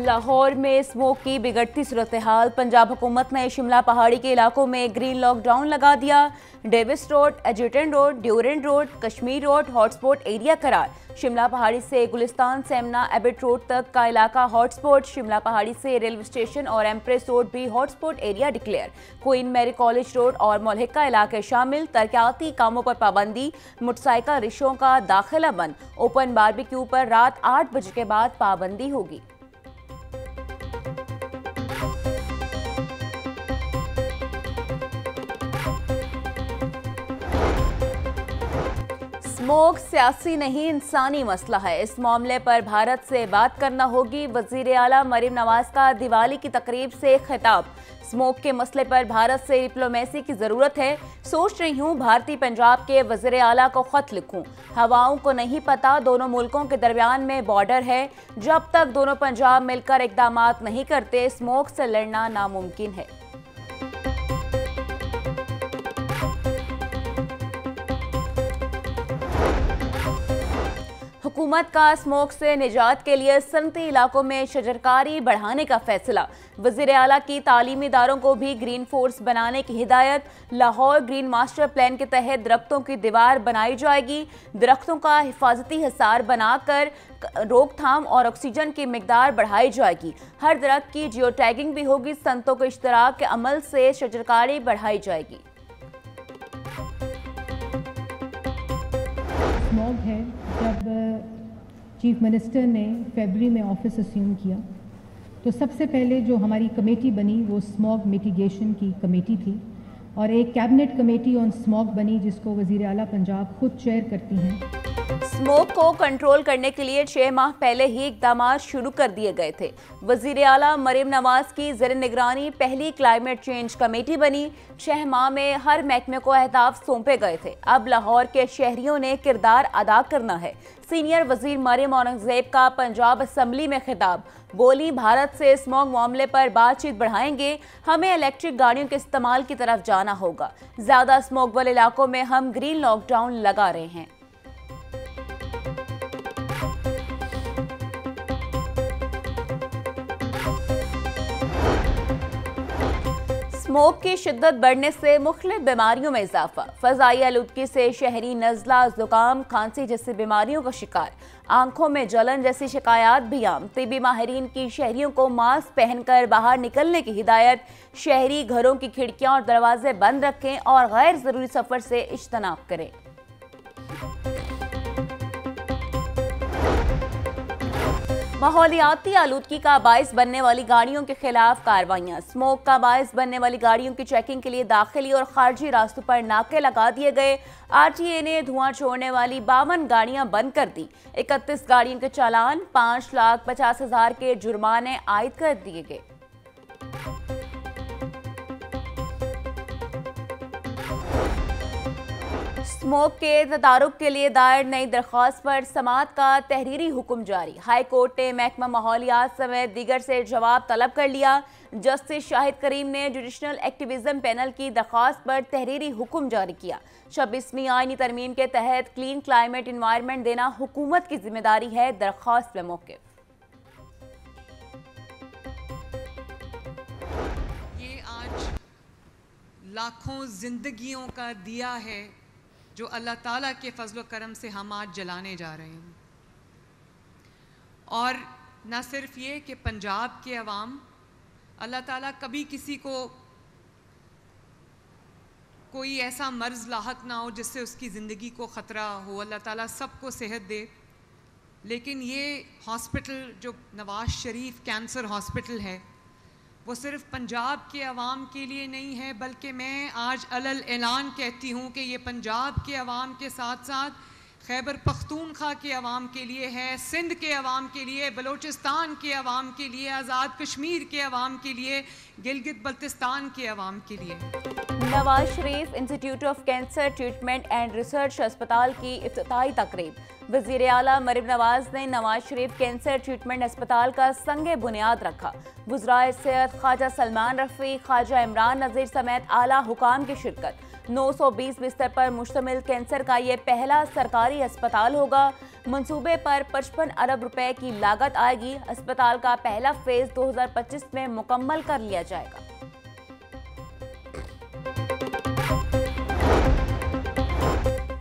लाहौर में स्मोक की बिगड़ती सूरत हाल। पंजाब हुकूमत ने शिमला पहाड़ी के इलाकों में ग्रीन लॉकडाउन लगा दिया। डेविस रोड, एजुटन रोड, ड्यूरेंट road, Kashmir road hotspot area करार। शिमला पहाड़ी से गुलिस्तान सेमना एबिट रोड तक का इलाका हॉटस्पॉट। शिमला पहाड़ी से रेलवे स्टेशन और एम्प्रेस रोड भी hotspot area declare. Queen Mary college road और मोलहिका इलाके शामिल। तरक्याती कामों पर पाबंदी। मोटरसाइकिल रिक्शों का दाखिला बंद। ओपन बारबेक्यू पर रात 8 बजे के बाद पाबंदी होगी। स्मोक सियासी नहीं इंसानी मसला है। इस मामले पर भारत से बात करना होगी। वजीर आला मरीम नवाज का दिवाली की तकरीब से खिताब। स्मोक के मसले पर भारत से डिप्लोमेसी की जरूरत है। सोच रही हूँ भारतीय पंजाब के वजीर आला को खत लिखूं। हवाओं को नहीं पता दोनों मुल्कों के दरमियान में बॉर्डर है। जब तक दोनों पंजाब मिलकर इकदामात नहीं करते स्मोक से लड़ना नामुमकिन है। हुकूमत का स्मोक से निजात के लिए सनती इलाकों में शजरकारी बढ़ाने का फैसला। वज़ीर आला की तालीमी इदारों को भी ग्रीन फोर्स बनाने की हिदायत। लाहौर ग्रीन मास्टर प्लान के तहत दरख्तों की दीवार बनाई जाएगी। दरख्तों का हिफाजती हिसार बनाकर रोकथाम और ऑक्सीजन की मिकदार बढ़ाई जाएगी। हर दरख्त की जियो टैगिंग भी होगी। संतों के इश्तराक के अमल से शजरकारी बढ़ाई जाएगी। स्मॉग है, जब चीफ मिनिस्टर ने फरवरी में ऑफिस अस्यूम किया तो सबसे पहले जो हमारी कमेटी बनी वो स्मॉग मिटिगेशन की कमेटी थी और एक कैबिनेट कमेटी ऑन स्मॉग बनी जिसको वज़ीर आला पंजाब खुद चेयर करती हैं। स्मोक को कंट्रोल करने के लिए 6 माह पहले ही इक़दामात शुरू कर दिए गए थे। वज़ीर आला मरीम नवाज की ज़ेर निगरानी पहली क्लाइमेट चेंज कमेटी बनी। 6 माह में हर महकमे को अहदाफ सौंपे गए थे। अब लाहौर के शहरियों ने किरदार अदा करना है। सीनियर वजीर मरियम औरंगजेब का पंजाब असम्बली में खिताब। बोली, भारत से स्मॉग मामले पर बातचीत बढ़ाएंगे। हमें इलेक्ट्रिक गाड़ियों के इस्तेमाल की तरफ जाना होगा। ज़्यादा स्मॉग वाले इलाकों में हम ग्रीन लॉकडाउन लगा रहे हैं। स्मोक की शिद्दत बढ़ने से मुख्तलिफ बीमारियों में इजाफा। फ़ज़ाई आलूदगी से शहरी नज़ला, ज़ुकाम, खांसी जैसी बीमारियों का शिकार। आंखों में जलन जैसी शिकायत भी आम। तिबी माहिरीन की शहरियों को मास्क पहनकर बाहर निकलने की हिदायत। शहरी घरों की खिड़कियां और दरवाजे बंद रखें और गैर ज़रूरी सफ़र से इज्तनाब करें। माहौलियाती आलूदगी का बायस बनने वाली गाड़ियों के खिलाफ कार्रवाइयां। स्मोक का बायस बनने वाली गाड़ियों की चेकिंग के लिए दाखिली और खारजी रास्तों पर नाके लगा दिए गए। RTA ने धुआं छोड़ने वाली 52 गाड़ियां बंद कर दी। 31 गाड़ियों के चालान, 5,50,000 के जुर्माने आयद कर दिए गए। स्मोक के तदारुक के लिए दायर नई दरख्वास्त पर समाअत का तहरीरी हुक्म जारी। हाई कोर्ट ने महकमा माहौलियात समेत दीगर से जवाब तलब कर लिया। जस्टिस शाहिद करीम ने जुडिशनल एक्टिविज्म पैनल की दरख्वास्त पर तहरीरी हुक्म जारी किया। 26वीं आईनी तरमीम के तहत क्लीन क्लाइमेट इन्वायरमेंट देना हुकूमत की जिम्मेदारी है। दरख्वास्त में मौक़िफ़। ये आज लाखों जिंदगियों का दिया है जो अल्लाह ताला के फजल करम से हम आज जलाने जा रहे हैं। और न सिर्फ ये कि पंजाब के अवाम, अल्लाह ताला कभी किसी को कोई ऐसा मर्ज़ लाहक ना हो जिससे उसकी ज़िंदगी को ख़तरा हो। अल्लाह ताला सबको सेहत दे। लेकिन ये हॉस्पिटल जो नवाज शरीफ कैंसर हॉस्पिटल है वो सिर्फ पंजाब के अवाम के लिए नहीं है, बल्कि मैं आज अलल ऐलान कहती हूँ कि ये पंजाब के अवाम के साथ साथ खैबर पख्तूनख्वा के अवाम के लिए है, सिंध के अवाम के लिए, बलूचिस्तान के अवाम के लिए, आज़ाद कश्मीर के अवाम के लिए, गिलगित बल्तिस्तान के अवाम के लिए। Nawaz Sharif institute of cancer treatment and research अस्पताल की इफ्तिताही तकरीब। वज़ीर आला मरीम नवाज ने नवाज शरीफ कैंसर ट्रीटमेंट अस्पताल का संगे बुनियाद रखा। वज़राए सेहत ख्वाजा सलमान रफ़ी, ख्वाजा इमरान नज़ीर समेत आला हुकाम की शिरकत। 920 बिस्तर पर मुश्तमिल कैंसर का ये पहला सरकारी अस्पताल होगा। मंसूबे पर 55 अरब रुपए की लागत आएगी। अस्पताल का पहला फेज 2025 में मुकम्मल कर लिया जाएगा।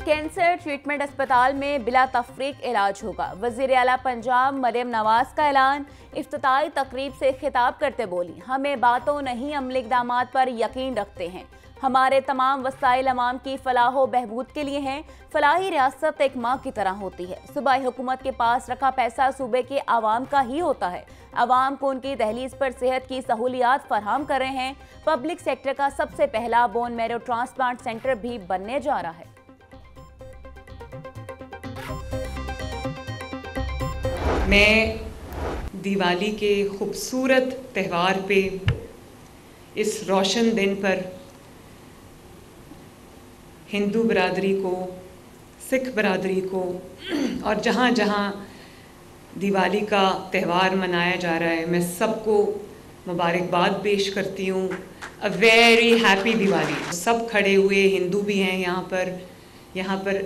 कैंसर ट्रीटमेंट अस्पताल में बिला तफरीक इलाज होगा। वज़ीर आला पंजाब मरियम नवाज का ऐलान। इफ्तिताही तकरीब से खिताब करते बोली, हमें बातों नहीं अमली इक़दामात पर यकीन रखते हैं। हमारे तमाम वसाइल अवाम की फलाह बहबूद के लिए हैं। फलाही रियासत एक माँ की तरह होती है। सूबाई हुकूमत के पास रखा पैसा सूबे के आवाम का ही होता है। आवाम को उनकी दहलीज पर सेहत की सहूलियात फराहम कर रहे हैं। पब्लिक सेक्टर का सबसे पहला बोन मैरो ट्रांसप्लांट सेंटर भी बनने जा रहा है। मैं दिवाली के खूबसूरत त्यौहार पे, इस रोशन दिन पर हिंदू बरादरी को, सिख बरादरी को और जहाँ जहाँ दिवाली का त्यौहार मनाया जा रहा है, मैं सबको मुबारकबाद पेश करती हूँ। A very happy Diwali. सब खड़े हुए, हिंदू भी हैं यहाँ पर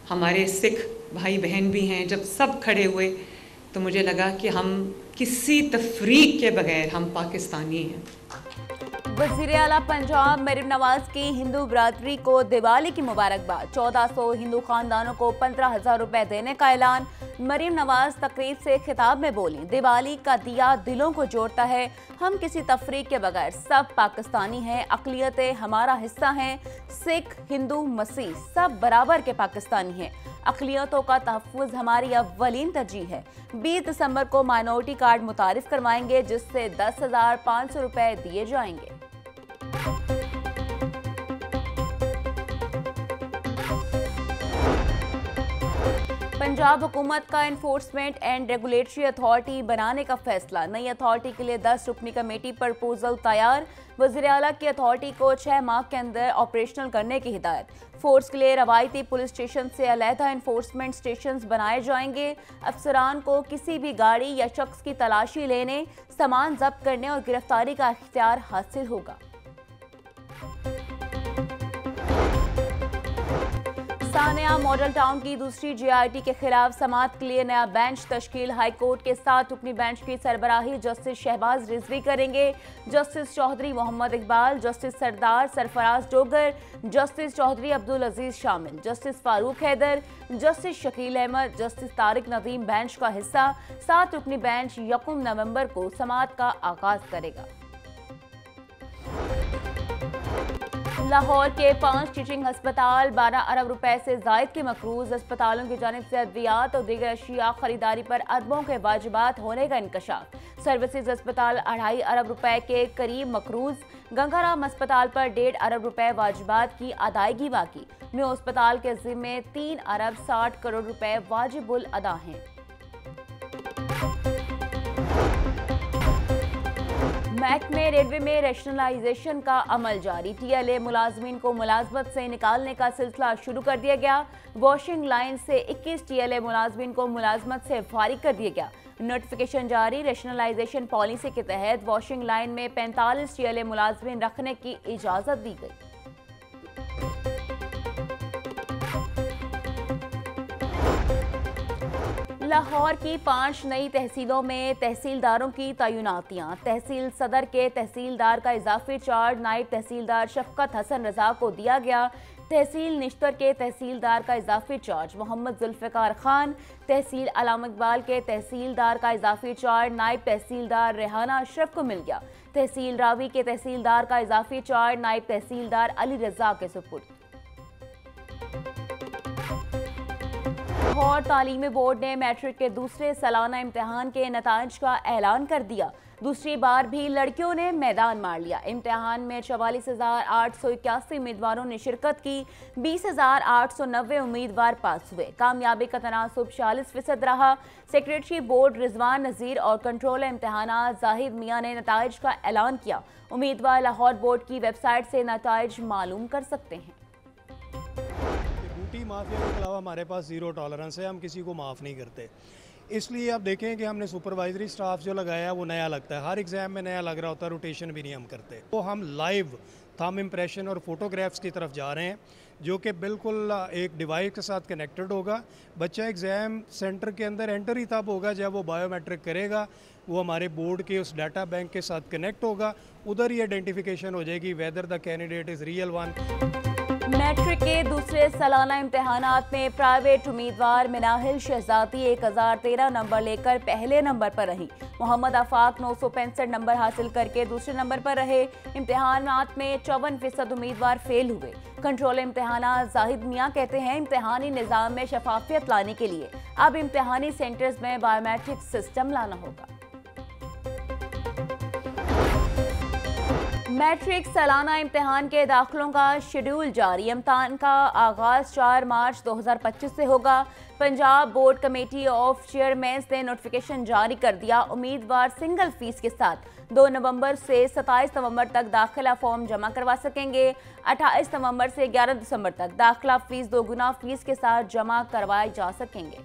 हमारे सिख भाई बहन भी हैं। जब सब खड़े हुए तो मुझे लगा कि हम किसी तफरीक के बगैर हम पाकिस्तानी हैं। वज़ीर आला पंजाब मरियम नवाज की हिंदू बरादरी को दिवाली की मुबारकबाद। 1400 हिंदू खानदानों को 15,000 रुपए देने का ऐलान। मरियम नवाज तकरीब से खिताब में बोली, दिवाली का दिया दिलों को जोड़ता है। हम किसी तफरीक के बगैर सब पाकिस्तानी हैं। अक़लियतें हमारा हिस्सा हैं। सिख, हिंदू, मसीह सब बराबर के पाकिस्तानी हैं। अक़लियतों का तहफ़्फ़ुज़ हमारी अव्वलीन तरजीह है। 20 दिसंबर को माइनॉरिटी कार्ड मुतारिफ करवाएंगे, जिससे 10,500 रुपए दिए जाएंगे। पंजाब हुकूमत का इन्फोर्समेंट एंड रेगुलेटरी अथॉरिटी बनाने का फैसला। नई अथॉरिटी के लिए 10 रुकनी कमेटी प्रपोजल तैयार। वज़ीर आला की अथॉरिटी को 6 माह के अंदर ऑपरेशनल करने की हिदायत। फोर्स के लिए रवायती पुलिस स्टेशन से अलहदा इन्फोर्समेंट स्टेशन बनाए जाएंगे। अफसरान को किसी भी गाड़ी या शख्स की तलाशी लेने, सामान जब्त करने और गिरफ्तारी का इख्तियार हासिल होगा। सानिया मॉडल टाउन की दूसरी JIT के खिलाफ समाअत के लिए नया बेंच तश्कील। हाई कोर्ट के 7 रुकनी बेंच की सरबराही जस्टिस शहबाज रिजवी करेंगे। Justice Chaudhry Mohammad Iqbal, justice Sardar Sarfaraz Dogar, justice Chaudhry Abdul Aziz शामिल, justice Farooq Haider, justice Shakeel Ahmed, justice Tariq Nadeem bench का हिस्सा। 7 रुकनी बेंच 1 नवंबर को समाअत का आगाज करेगा। लाहौर के 5 टीचिंग अस्पताल 12 अरब रुपए से जायद के मकरूज। अस्पतालों की जानिब से अद्वियात और दीगर अशिया खरीदारी पर अरबों के वाजिबात होने का इंकशाफ। सर्विसेज अस्पताल 2.5 अरब रुपए के करीब मकरूज। गंगाराम अस्पताल पर 1.5 अरब रुपए वाजिबात की अदायगी बाकी। म्यो अस्पताल के जिम्मे 3 अरब 60 करोड़ रुपए वाजिबुल अदा हैं। महकमे रेलवे में रैशनलाइजेशन का अमल जारी। TLA मुलाजमीन को मुलाजमत से निकालने का सिलसिला शुरू कर दिया गया। वॉशिंग लाइन से 21 TLA मुलाजमीन को मुलाजमत से फारिग कर दिया गया। नोटिफिकेशन जारी। रैशनलाइजेशन पॉलिसी के तहत वॉशिंग लाइन में 45 TLA मुलाजमीन रखने की इजाज़त दी गई। लाहौर की 5 नई तहसीलों में तहसीलदारों की तैनातियां। तहसील सदर के तहसीलदार का इजाफी चार्ज नायब तहसीलदार शफकत हसन रजा को दिया गया। तहसील निश्तर के तहसीलदार का इजाफी चार्ज मोहम्मद जुल्फ़िकार खान। तहसील अलामा इकबाल के तहसीलदार का इजाफी चार्ज नायब तहसीलदार रेहाना अशरफ को मिल गया। तहसील रावी के तहसीलदार का इजाफी चार्ज नायब तहसीलदार अली रजा के सुपुर्द। लाहौर तालीमी बोर्ड ने मैट्रिक के दूसरे सालाना इम्तिहान के नताइज का ऐलान कर दिया। दूसरी बार भी लड़कियों ने मैदान मार लिया। इम्तिहान में 44,881 उम्मीदवारों ने शिरकत की। 20,890 उम्मीदवार पास हुए। कामयाबी का तनासुब 46% रहा। सेक्रेटरी बोर्ड रिजवान नज़ीर और कंट्रोलर इम्तिहानात जाहिद मियाँ ने नताइज का ऐलान किया। उम्मीदवार लाहौर बोर्ड की वेबसाइट से नताइज मालूम कर सकते हैं। माफिया के अलावा हमारे पास ज़ीरो टॉलरेंस है, हम किसी को माफ़ नहीं करते। इसलिए आप देखें कि हमने सुपरवाइजरी स्टाफ जो लगाया वो नया लगता है, हर एग्ज़ाम में नया लग रहा होता है, रोटेशन भी नहीं हम करते। तो हम लाइव थंब इम्प्रेशन और फोटोग्राफ्स की तरफ जा रहे हैं, जो कि बिल्कुल एक डिवाइस के साथ कनेक्टेड होगा। बच्चा एग्ज़ाम सेंटर के अंदर एंटर ही तब होगा जब वो बायोमेट्रिक करेगा, वो हमारे बोर्ड के उस डाटा बैंक के साथ कनेक्ट होगा, उधर ही आइडेंटिफिकेशन हो जाएगी whether the candidate is real one. Matric के दूसरे सालाना इम्तिहानात में प्राइवेट उम्मीदवार मिनाहिल शहजादी 1013 नंबर लेकर पहले नंबर पर रही। मोहम्मद आफाक 965 नंबर हासिल करके दूसरे नंबर पर रहे। इम्तिहानात में 54% उम्मीदवार फेल हुए। कंट्रोल इम्तिहानात जाहिद मियाँ कहते हैं, इम्तिहानी निज़ाम में शफाफियत लाने के लिए अब इम्तिहानी सेंटर्स में बायोमेट्रिक सिस्टम लाना होगा। मैट्रिक सालाना इम्तिहान के दाखिलों का शेड्यूल जारी। इम्तिहान का आगाज़ 4 मार्च 2025 से होगा। Punjab board committee of chairman's ने नोटिफिकेशन जारी कर दिया। उम्मीदवार सिंगल फीस के साथ 2 नवंबर से 27 नवंबर तक दाखिला फॉर्म जमा करवा सकेंगे। 28 नवंबर से 11 दिसंबर तक दाखिला फीस 2 गुना फीस के साथ जमा करवाए जा सकेंगे।